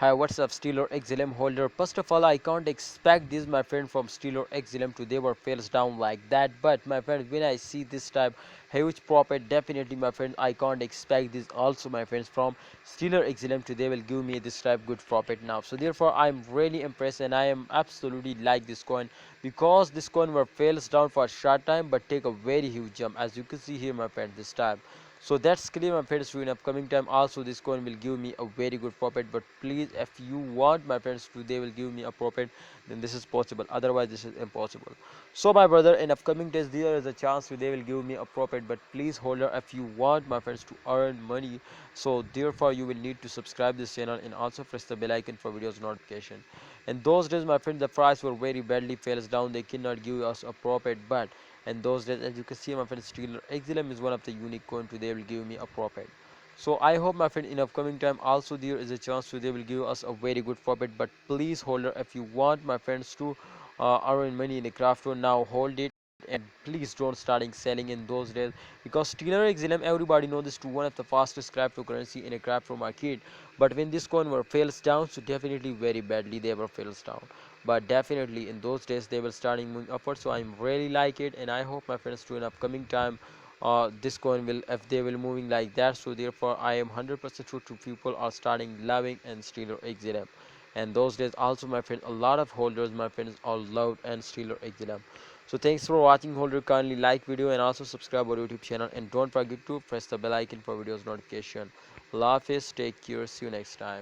Hi, what's up, Stellar XLM holder? First of all, I can't expect this, my friend, from Stellar XLM to never fails down like that. But my friend, when I see this type huge profit, definitely, my friend, I can't expect this also, my friends, from Stellar XLM to they will give me this type good profit now. So therefore, I'm really impressed and I am absolutely like this coin because this coin were fails down for a short time but take a very huge jump, as you can see here, my friend, this time. So that's clear, my friends. To in upcoming time also this coin will give me a very good profit, but please, if you want, my friends, to they will give me a profit, then this is possible, otherwise this is impossible. So my brother, in upcoming days there is a chance to they will give me a profit, but please holder, if you want, my friends, to earn money, so therefore you will need to subscribe this channel and also press the bell icon for videos notification. In those days, my friend, the price were very badly falls down, they cannot give us a profit, but and those days, as you can see, my friend, Stellar XLM is one of the unique coin to they will give me a profit. So I hope, my friend, in upcoming time also there is a chance to they will give us a very good profit, but please holder, if you want, my friends, to earn money in the crypto, now hold it and please don't starting selling in those days, because Stellar XLM, everybody know this to one of the fastest cryptocurrency in a crypto market. But when this coin were fails down, so definitely very badly they were fails down, but definitely in those days they will starting moving upward. So I'm really like it and I hope, my friends, to in upcoming time this coin will, if they will moving like that, so therefore I am 100% sure to people are starting loving and Stellar XLM. And those days also, my friend, a lot of holders, my friends, all loved and Stellar XLM. So thanks for watching, holder. Kindly like video and also subscribe our YouTube channel, and don't forget to press the bell icon for videos notification. Love is, take care, see you next time.